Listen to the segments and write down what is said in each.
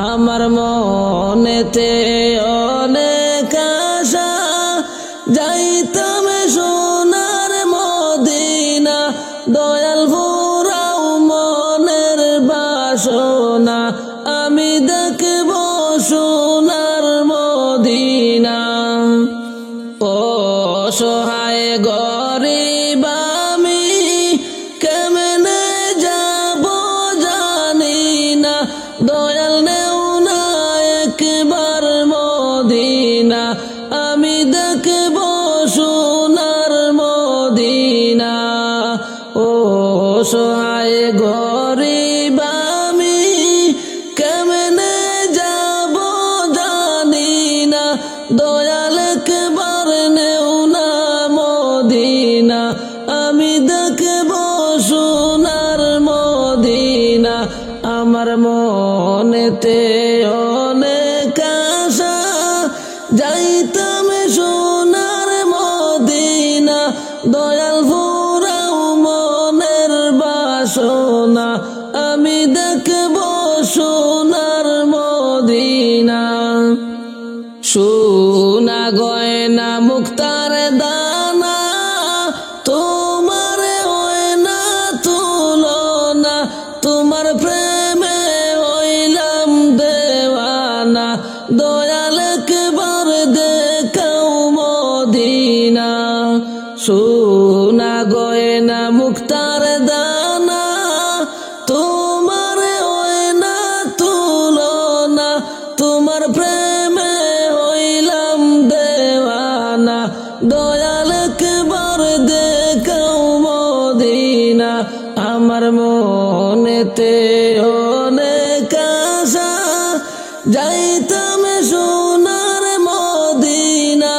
আমার মনেতে অনেক আশা যাইতাম সোনার মদিনা দয়াল ফুরাও মনের বাসনা আমি দেখব সোনার মদিনা অসহায় গরিব আমি কেমনে যাব জানি না দয়াল নেও না একবার মদিনা আমি দেখব সোনার মদিনা অসহায় গরিব আমি কেমনে যাব জানি না দয়াল একবার নেও না মদিনা আমি দেখব সোনার মদিনা আমার মনেতে অনেক আশা যাইতাম সোনার মদিনা দয়াল ফুরাও মনের বাসনা আমি দেখব সোনার মদিনা সোনা গয়না মুক্তার দানা তোমার হয় না তুলনা তোমার প্রেমে হইলাম দেওয়ানা দয়াল একবার দেখাও মদিনা সোনা গয়না মুক্তার দানা তোমার হয় না তুলনা তোমার প্রেমে হইলাম দেওয়ানা দয়াল একবার দেখাও মদিনা আমার মনেতে অনেক আশা যাইতাম সোনার মদিনা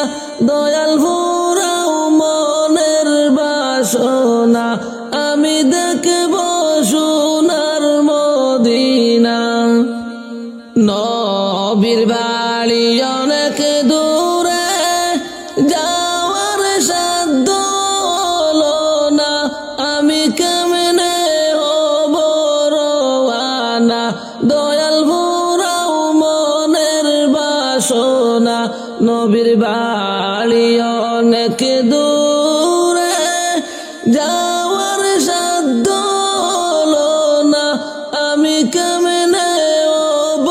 দয়াল ফুরাও মনের বাসনা আমি দেখব সোনার মদিনা নবীর বাড়ি অনেক দূরে যাওয়ার সাধ্য হলো না আমি কেমনে হব রওয়ানা দয়াল ফুরাও মনের বাসনা নবীর বাড়ি অনেক দূরে যাওয়ার সাধ্য হলো না আমি কেমনে হব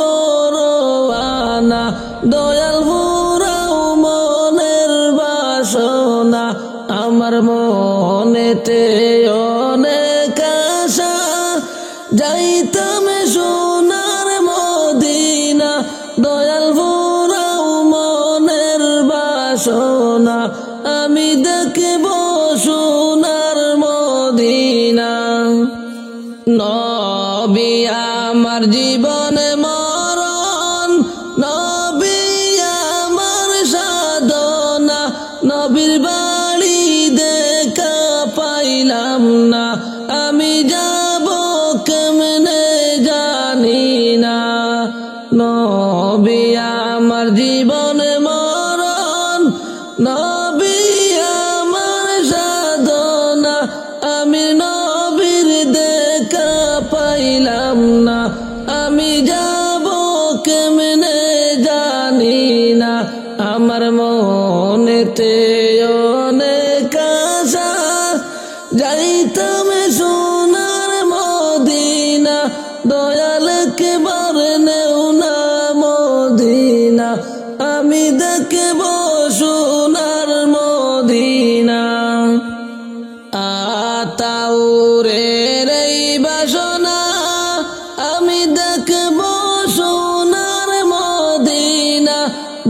রওয়ানা দয়াল ফুরাও মনের বাসনা আমার মনেতে অনেক আশা যাইতাম সোনার মদিনা দয়াল ফুরাও মনের বাসনা আমি দেখব সোনার মদিনা নবী আমার জীবন মরণ নবী আমার সাধনা নবীর বাড়ি দেখা পাইলাম না আমি যাব কেমনে জানি না নবী আমার জীবন মরণ নবী আমার সাধনা আমি নবীর দেখা পাইলাম না আমি যাব কেমনে জানি না আমার মনেতে অনেক আশা যাইতাম সোনার মদিনা দয়াল একবার নেও না মদিনা আমি দেখব সোনার মদিনা আতাউরের এই বাসনা আমি দেখব সোনার মদিনা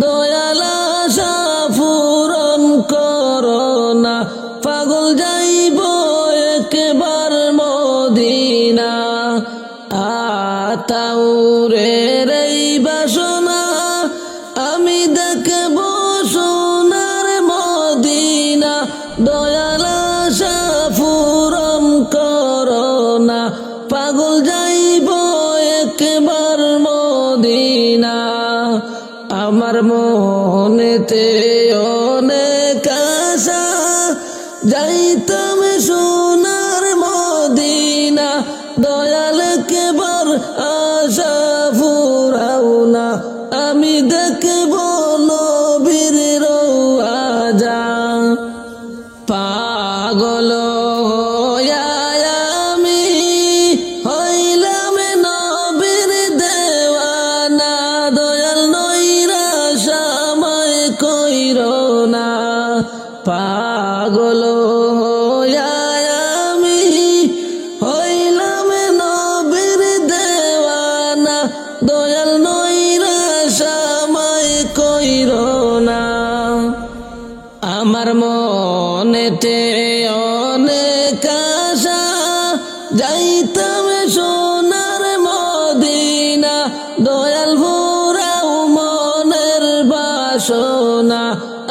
দয়াল আশা পূরণ করোনা পাগল যাইব একবার মদিনা আতাউরের এই বাসনা আমি দেখব সোনার মদিনা দয়াল আশা পূরণ করোনা পাগল যাইব একবার মদিনা আমার মনেতে অনেক আশা যাইতাম সোনার মদিনা দয়াল কেবর আশা ফুরা পাগল হইয়া আমি হইলাম নবীর দেওয়ানা দয়াল নইরা সময় কইরো না আমার মনেতে অনেক আশা যাইতাম সোনার মদিনা দয়াল ভোরাও মনের বাসনা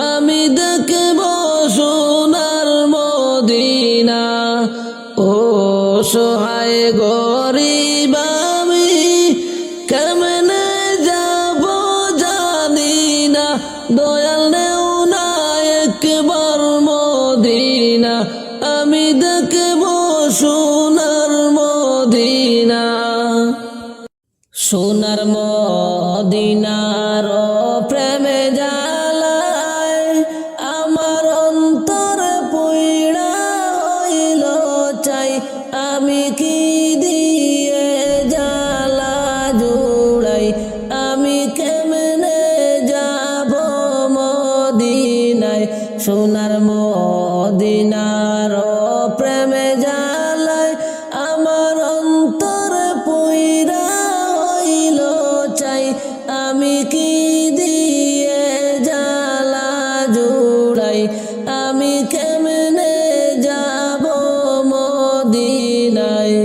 আমি দেখব সোনার মদিনা ও সহায় গরিব আমি কেমনে যাব জানি না দয়াল নেও না একবার মদিনা আমি দেখব সোনার মদিনা সোনার মদিনার প্রেমে জ্বালায় আমার অন্তর পুইড়া হইল চাই আমি কি দিয়ে জ্বালা জুড়াই আমি কেমনে যাব মদিনায় সোনার মদিনার প্রেমে জ্বালায় আমার অন্তর পুইরা হইল চাই আমি কি দিয়ে জ্বালা জুড়াই আমি কেমনে যাব মদিনায়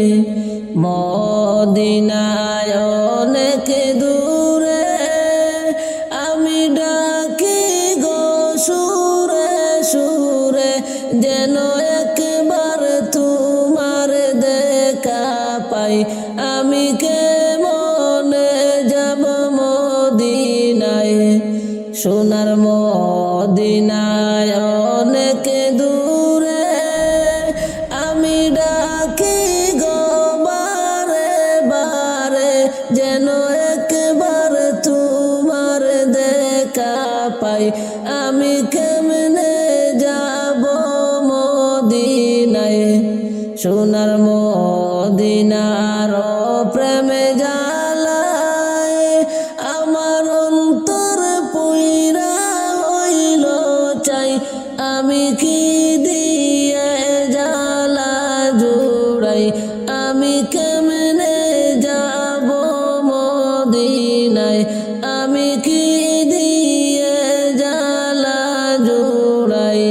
মদিনায় অনেক দূরে আমি ডাকি গো সুরে সুরে যেন একবার তোমার দেখা পাই আমি কেমনে যাব মদিনায় সোনার মদিনায় অনেক দূরে আমি ডাকি গো বারে বারে যেন একবার তোমার দেখা পাই আমি কেমনে যাব মদিনায় সোনার মদিনার প্রেমে জ্বালায় আমার অন্তর পুইরা হইল চাই আমি কি দিয়ে জ্বালা জুড়াই আমি কেমনে যাব মদিনায় আমি কি দিয়ে জ্বালা জুড়াই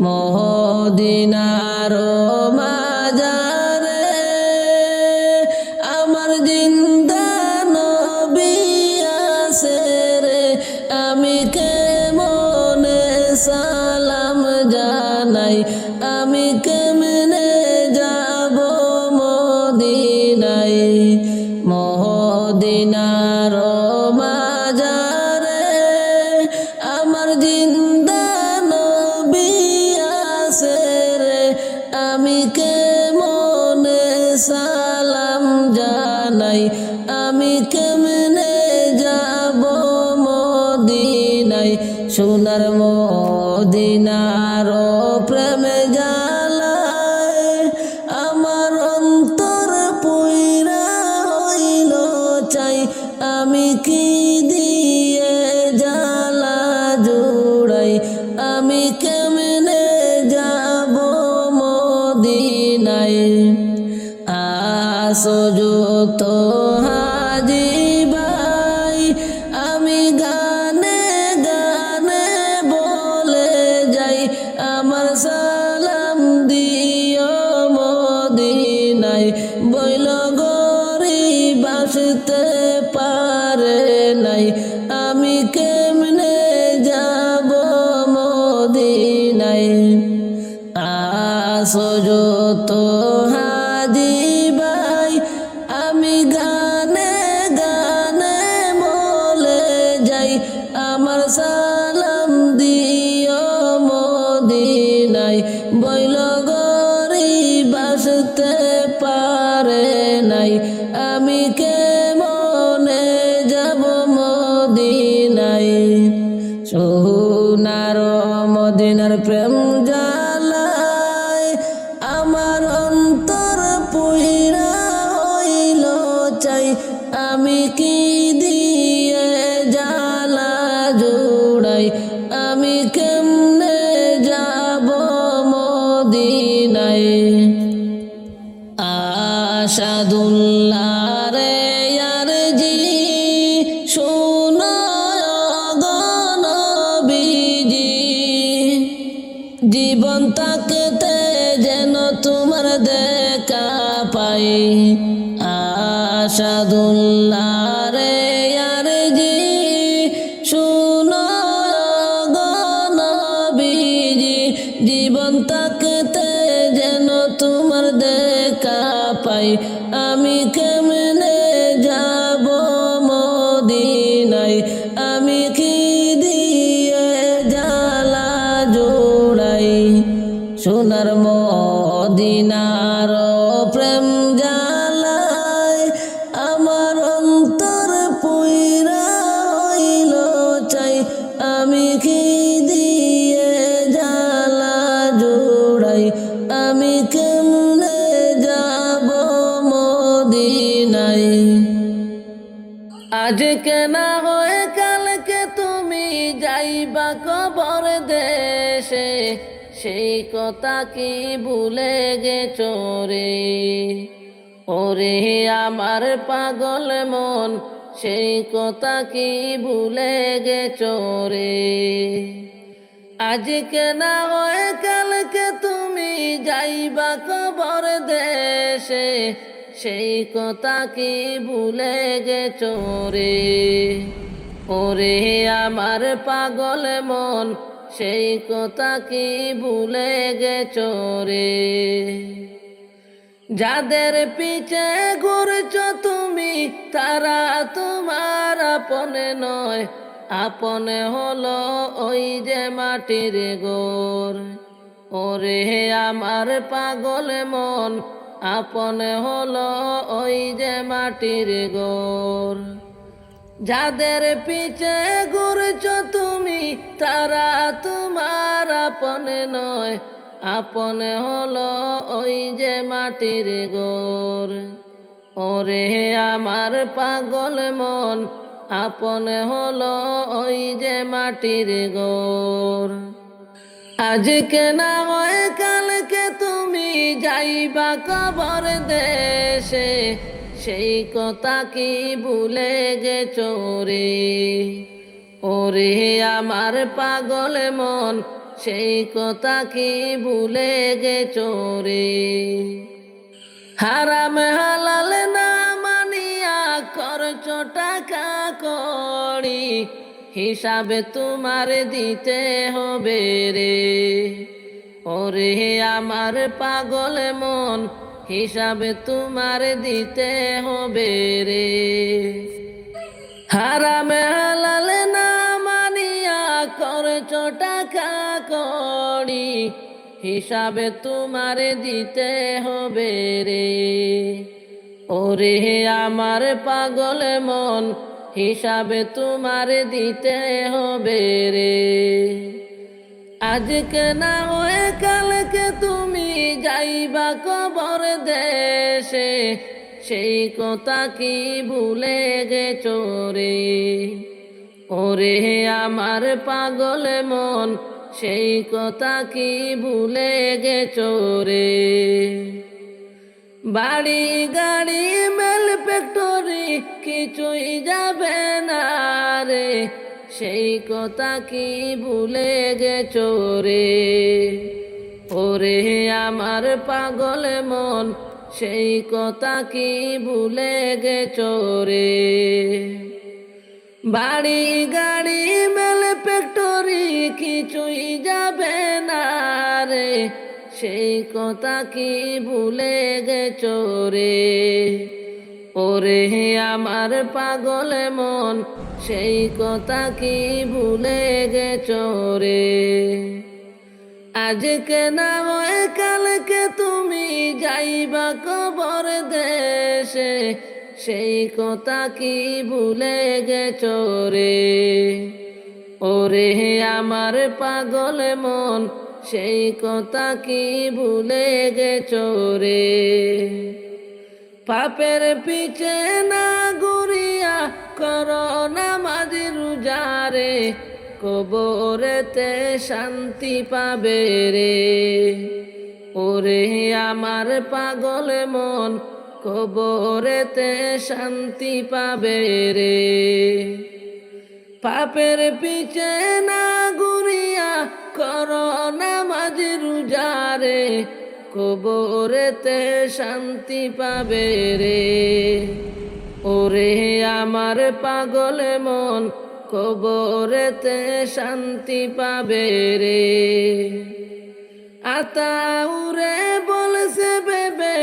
মদিনার মাজারে আমার জিন্দা নবী আছে রে আমি কেমনে সালাম জানাই আমি কেমনে যাব মদিনায় মদিনার মাজারে আমার জিন্দা নবী আছে রে আমি কেমনে সালাম জানাই আমি কেমনে যাব মদিনায় সোনার মদিনার প্রেমে জ্বালায় আমার অন্তর পুইরা হইল চাই আমি কি দিয়ে জ্বালা জুড়াই আমি কেমনে যাব মদিনায় আসো যত হাজি ভাই আমি গানে গানে বলে যাই আমার সালাম দিও মদিনায় বইল গরিব আসতে পারে নাই আমি কেমনে যাব মদিনায় আসো যত হাজি ভাই আমি গানে গানে বলে যাই আমার সালাম দিও মদিনায় বইল গরিব আসতে পারে নাই আমি কেমনে যাব মদিনায় সোনার মদিনার প্রেম জ্বালায় আমার অন্তর পুইরা হইল চাই আমি কি দিয়ে জ্বালা জুড়াই আমি কেমনে জীবন তাকতে যেন তোমার দেখা পাই আশাদুল্লাহ রে আর জি শুনো গো নবীজি জীবন তাকতে যেন তোমার দেখা পাই আমি কেমনে যাব মদিনায় আমি কি দিয়ে জ্বালা জোড়াই সোনার মদিনার প্রেম জ্বালায় আমার অন্তর পুইরা হইল চাই আমি কি দিয়ে জ্বালা জোড়াই আমি কেমনে যাব মদিনায় আজকে না হয় কালকে তুমি যাইবা কবর দেশে সেই কথা কি ভুলে গেছো রে ওরে আমার পাগল মন সেই কথা কি ভুলে গেছো রে আজকে না হয় কালকে তুমি যাইবা কবর দেশে সেই কথা কি ভুলে গেছো রে ওরে আমার পাগল মন সেই কথা কি ভুলে গেছো রে যাদের পিছে ঘুরছো তুমি তারা তোমার আপনে নয় আপনে হলো ওই যে মাটির গোর ওরে আমার পাগল মন আপনে হলো ওই যে মাটির গোর যাদের পিছে ঘুরছো তুমি তারা তোমার আপনে নয় আপনে হলো ওই যে মাটির গোর ওরে আমার পাগল মন আপনে হলো ওই যে মাটির গোর আজকে না হয় কালকে তুমি যাইবা কবর দেশে সেই কথা কি ভুলে গেছো রে ওরে আমার পাগল মন সেই কথা কি ভুলে গেছো রে হারাম হালাল না মানিয়া করছো টাকা কড়ি হিসাবে তোমার দিতে হবে রে ওরে আমার পাগল মন হিসাবে তোমার দিতে হবে রে হারাম হালাল না মানিয়া করছো টাকা কড়ি হিসাবে তোমার দিতে হবে রে ওরে আমার পাগল মন হিসাবে তোমার দিতে হবে রে আজকে না হয় কালকে তুমি যাইবা কবর দেশে সেই কথা কি ভুলে গেছো রে ওরে আমার পাগল মন সেই কথা কি ভুলে গেছো রে বাড়ি গাড়ি মেল ফ্যাক্টরি কিছুই যাবে না রে সেই কথা কি ভুলে গেছো রে ওরে আমার পাগল মন সেই কথা কি ভুলে গেছো রে বাড়ি গাড়ি মেল ফ্যাক্টরি কিছুই যাবে না রে সেই কথা কি ভুলে গেছো রে ওরে আমার পাগল মন সেই কথা কি ভুলে গেছো রে আজকে না হয় কালকে তুমি যাইবা কবর দেশে সেই কথা কি ভুলে গেছো রে ওরে আমার পাগল মন সেই কথা কি ভুলে গেছো রে পাপের পিছে না ঘুরিয়া করো নামাজ রোজারে কবরেতে শান্তি পাবে রে ওরে আমার পাগল মন কবরেতে শান্তি পাবে রে পাপের পিছে না ঘুরিয়া করো নামাজ রোজারে কবরেতে শান্তি পাবে রে। ওরে আমার পাগল মন কবরেতে শান্তি পাবে রে। আতাউরে বলছে ভেবে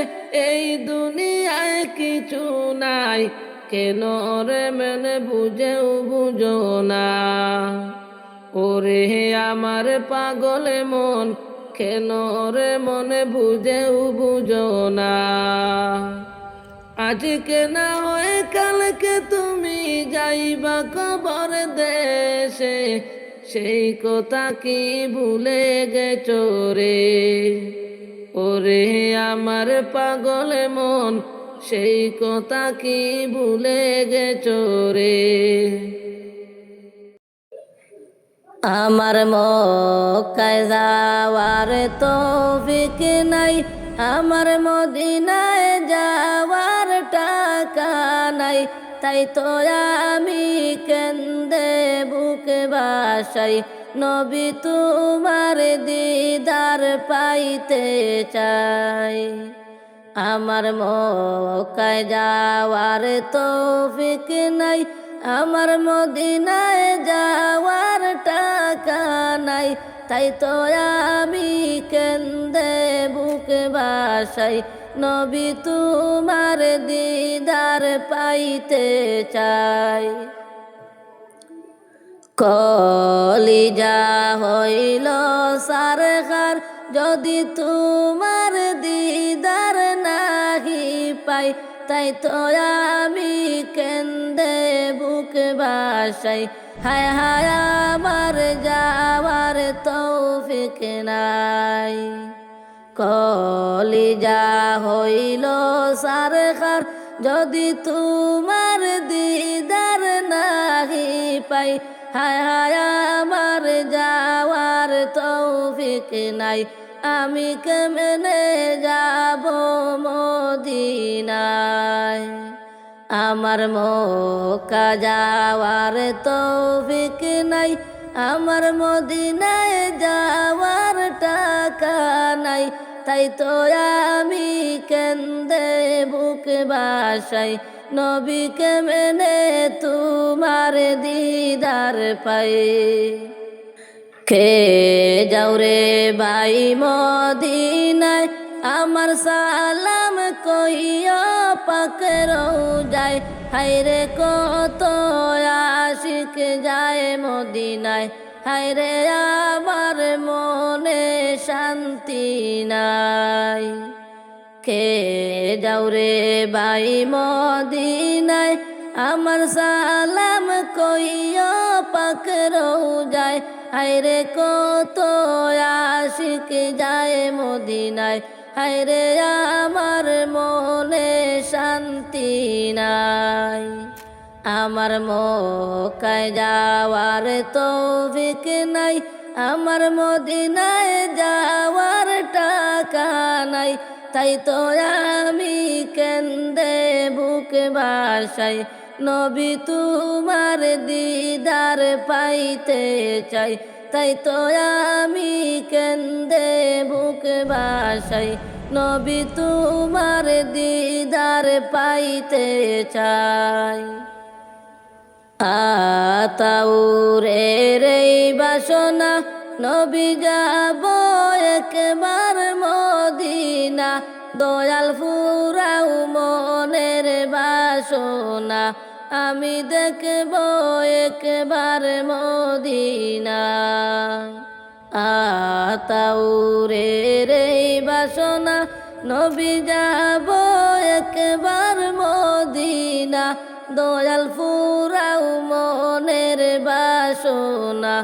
এই দুনিয়ায় কিছু নাই, কেন রে মেনে বুঝেও বুঝো না। ওরে আমার পাগল মন কেন রে মনে বুঝেও বুঝো না। আজকে না হয় কালকে তুমি যাইবা কবর দেশে, সেই কথা কি ভুলে গেছো রে। ওরে আমার পাগল মন সেই কথা কি ভুলে গেছো রে। আমার মক্কায় যাওয়ার তৌফিক নাই, আমার মদিনায় যাওয়ার টাকা নাই, তাই তো আমি কেন্দে বুক বাসাই নবী তোমার দিদার পাইতে চাই। আমার মক্কায় যাওয়ার তৌফিক নাই, আমার মদিনায় যাওয়ার টাকা নাই, তাই তো আমি কেন্দে বুক বাসাই নবী তোমার দিদার পাইতে চাই। কলিজা হইল সারখার যদি তোমার দিদার নাহি পাই, তাই তো আমি কেন্দে বুক বাসাই হায় হায় আমার যাওয়ার তৌফিক নাই। কলিজা হইল সারখার যদি তোমার দিদার নাহি পাই, হায় হায় আমার যাওয়ার তৌফিক নাই, আমি কেমনে যাব মদিনায়। আমার মক্কা যাওয়ার তৌফিক নাই, আমার মদিনায় যাওয়ার টাকা নাই, তাই তো আমি কেন্দে বুক বাসাই নবী কেমনে তোমার দিদার পাই। কে যাও রে ভাই মদিনায় আমার সালাম কইয়া পাক রওজায়, হায়রে কত আশিক যায় মদিনায়, হায়রে আমার মনে শান্তি নাই। কে যাও রে ভাই মদিনায় আমার সালাম কইয়া পাক রওজায়, হায়রে কত আশিক যায় মদিনায়, হায়রে আমার মনে শান্তি নাই। আমার মক্কায় যাওয়ার তৌফিক নাই, আমার মদিনায় যাওয়ার টাকা নাই, তাই তো আমি কেন্দে বুক বাসাই নবী তোমার দিদার পাইতে চাই, তাই তো আমি কেন্দে বুক বাসাই নবী তোমার দিদার পাইতে চাই। আতাউরে রে বাসনা নবী যাব একবার মদিনা, দয়াল ফুরাও মনের বাসনা আমি দেখব একবার মদিনা। আতাউরে রে বাসনা নবী যাব একবার মদিনা, দয়াল ফুরাও মনের বাসনা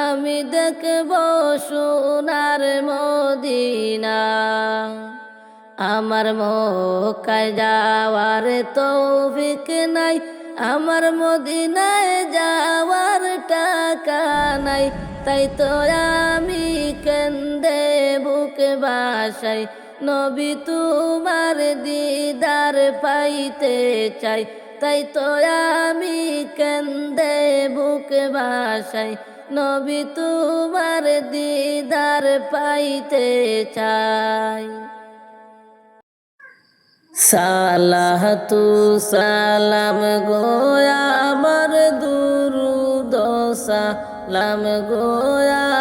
আমি দেখব সোনার মদিনা। আমার মক্কায় যাওয়ার তৌফিক নাই, আমার মদিনায় যাওয়ার টাকা নাই, তাই তো আমি কেন্দে বুক বাসাই নবী তোমার দিদার পাইতে চাই, তাই তো আমি কেন্দে বুক বাসাই নবী তোমার দিদার পাইতে চাই। সালাতু সালাম গো আমার দুরুদ সালাম গো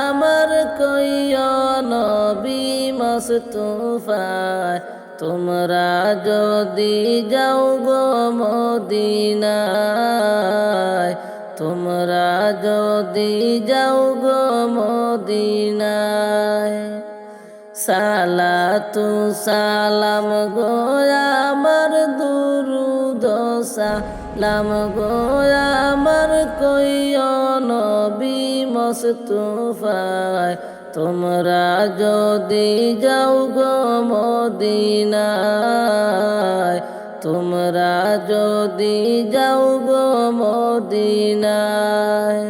আমার কইও নবী মুস্তাফায়, তোমরা যদি যাও গো মদিনায়, তোমরা যদি যাও গো মদিনায়। সালাতু সালাম গো আমার দুরুদ সালাম গো আমার কইও নবী মুস্তাফায়, তোমরা যদি যাও গো মদিনায়, তোমরা যদি যাও গো মদিনায়।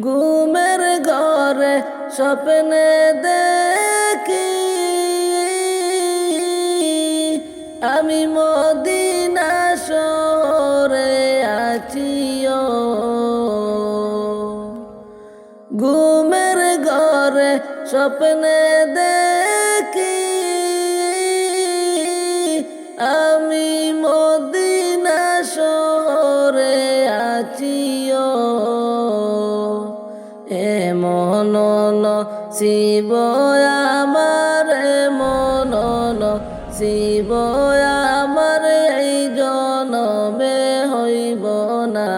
ঘুমের ঘরে স্বপ্নে দেখি আমি মদিনা শহরে আছিও, ঘুমের ঘরে স্বপ্নে দেখি আমি মদিনা শহরে আছিও। এমন নসিব আমার, এমন নসিব আমার এই জনমে হইব না,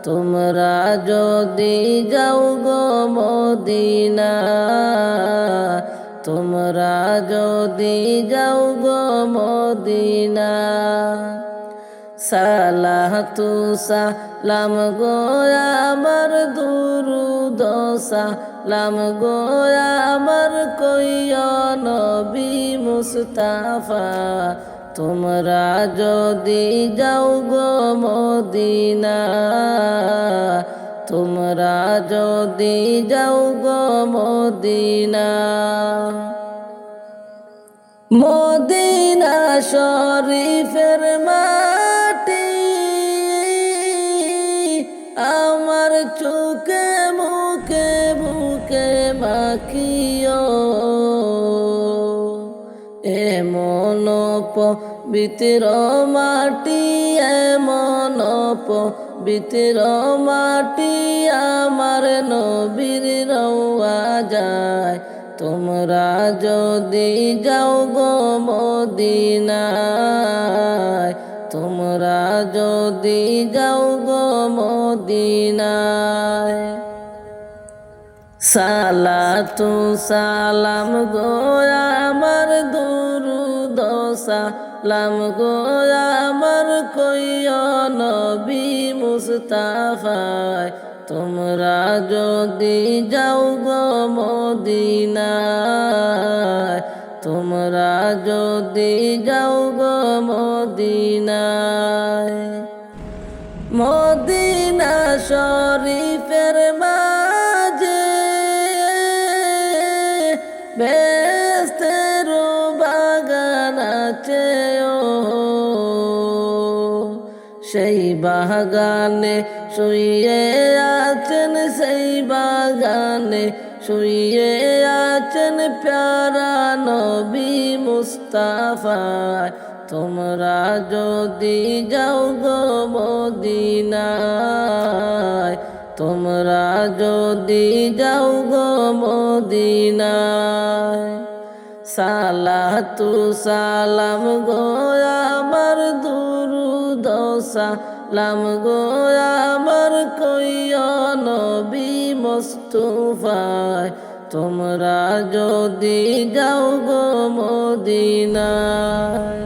তোমরা যদি যাও গো মদিনা, তোমরা যদি যাও গো মদিনা। সালাতু সালাম গো আমার দুরুদ সালাম গো আমার কইও নবী মুস্তাফা, তোমরা যদি যাও গো মদিনা, তোমরা যদি যাও গো মদিনা। মদিনা শরীফের মাটি আমার চোখে মুখে বুকে মাখিও, এমন পবিত্র মাটি, এমন পবিত্র মাটি আমার নবীর রওয়া যায়, তোমরা যদি যাও গো মদিনায়, তোমরা যদি যাও গো মদিনায়। সালাতু সালাম গো আমার দুরুদ সালাম গো আমার কইও নবী মুস্তাফায়, তোমরা যদি যাও গো মদিনায়, তোমরা যদি যাও গো মদিনায়। মদিনা শরীফের মাঝে বেহেশতের বাগান আছে ও, সেই বাগানে শুয়ে আছেন, সেই বাগানে শুয়ে আছেন প্যারা নবী মুস্তাফায়, তোমরা যদি যাও গো মদিনায়, তোমরা যদি যাও গো মদিনায়। সালাতু সালাম গো আমার দুরুদ সালাম গো আমার কইও নবী মুস্তাফায়, তোমরা যদি যাও গো মদিনায়,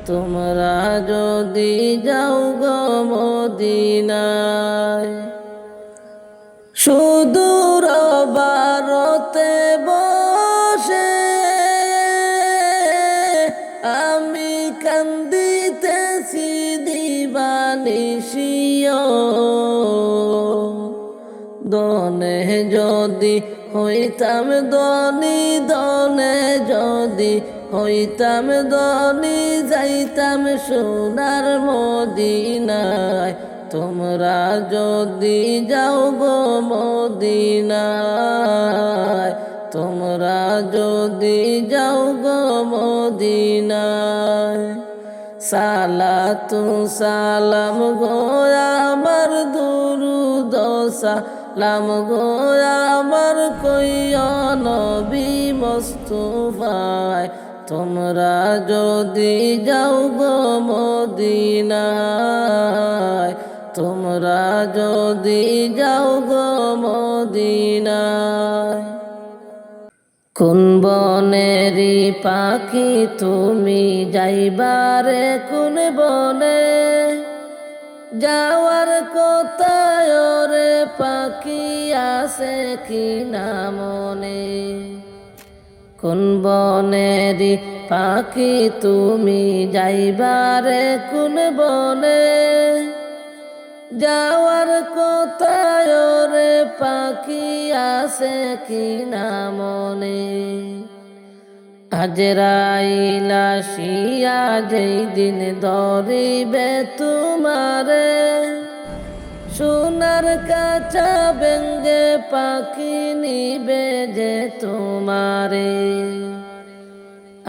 তোমরা যদি যাও গো মদিনায়। সুদূর ভারতে বসে আমি কান্দিতেছি দিবানিশিও, দনে যদি হইতাম ধনী, দনে যদি হইতাম ধনী, যাইতাম সোনার মদিনায়, তোমরা যদি যাও গো মদিনায়, তোমরা যদি যাও গো মদিনায়, সালাতু সালাম গো আমার দুরুদ সালাম গো আমার কইয়া নবী মুস্তাফায়, তোমরা যদি যাও গো মদিনায়, তোমরা যদি যাও গো মদিনায়। কোন বনেরি পাখি তুমি যাইবারে কোন বনে, যাওয়ার কোথায় রে পাখি আছে কি না মনে। কোন বনেরি পাখি তুমি যাইবারে কোন বনে, যাওয়ার কোথায় রে পাখি আছে কি না মনে। আজরাইল আসিয়া যেই দিন ধরিবে তোমারে, সোনার কাঁচা বেঙ্গে পাখি নিবে যে তোমারে।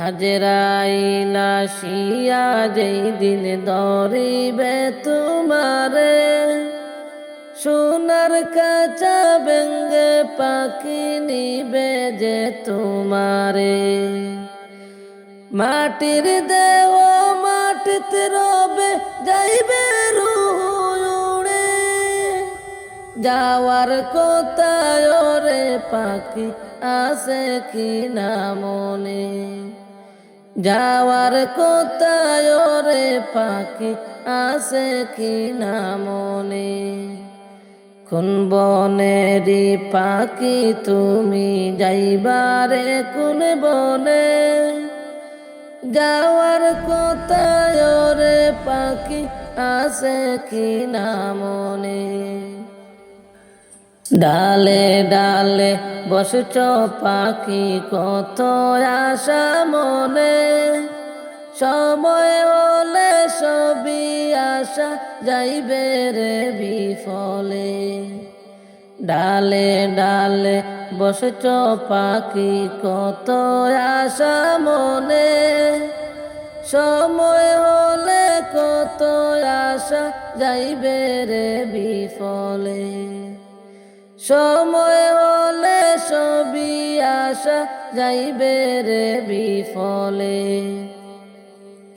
আজরাইল আসিয়া যেই দিন ধরিবে তোমারে, সোনার কাঁচা বেঙ্গে পাখি নিবে যে তোমারে। মাটির দেহ মাটিতে রবে যাইবে রূহ উড়ে, যাওয়ার কোথায় রে পাখি আছে কি না মনে। যাওয়ার কোথায় রে পাখি আছে কি না মনে। কোন বনেরি পাখি তুমি যাইবারে কোন বনে, যাওয়ার কোথায় রে পাখি আছে কি না মনে। ডালে ডালে বসছ পাখি কত আশা মনে, সময় হলে সবই আশা যাইবে রে বিফলে। ডালে ডালে বসছ পাখি কত আশা মনে, সময় হলে কত আশা যাইবে রে বিফলে। সময় হলে সবই আশা যাইবে রে বিফলে।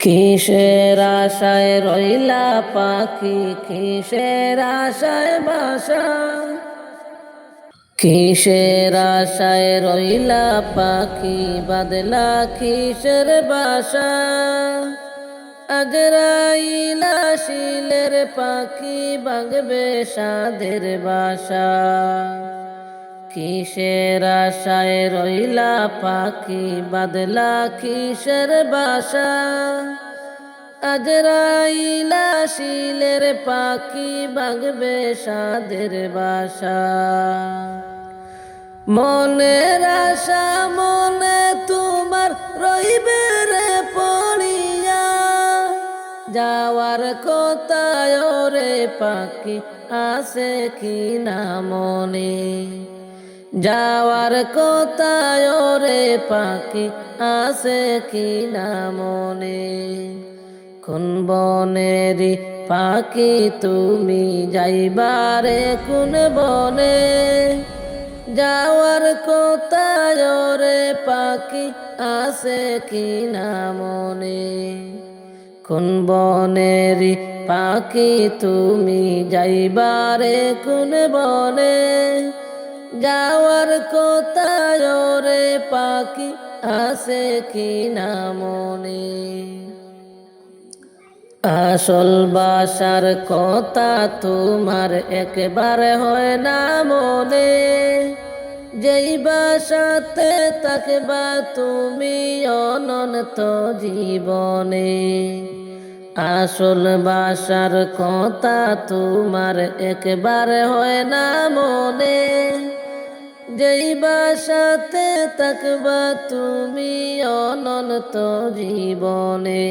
কিসের আশায় রইলা পাখি কিসের আশায় বাসা, কিসের আশায় রইলা পাখি বাদলা কিসের বাসা। আজরাইল আসিলের পাখি ভাঙবে সাধের বাসা, কিসের আশায় রইলা পাখি বাদলা কিসের বাসা। আজরাইল আসিলের পাখি ভাঙবে সাধের বাসা। মনের আশা মনে তোমার রইবে রে পড়িয়া, যাওয়ার কোথায় রে পাখি আছে কি না মনে। যাওয়ার কোথায় রে পাখি আছে কি না মনে। কোন বনেরি পাখি তুমি যাইবারে কোন বনে, যাওয়ার কোথায় রে পাখি আছে কি না মনে। কোন বনেরি পাখি তুমি যাইবারে কোন বনে, যাওয়ার কোথায় রে পাখি আছে কি না মনে। আসল বাসার কথা তোমার একবারে হয় না মনে, যেই বাসাতে থাকবা তুমি অনন্ত জীবনে। আসল বাসার কথা তোমার একবারে হয় না মনে, যেই বাসাতে থাকবা তুমি অনন্ত জীবনে।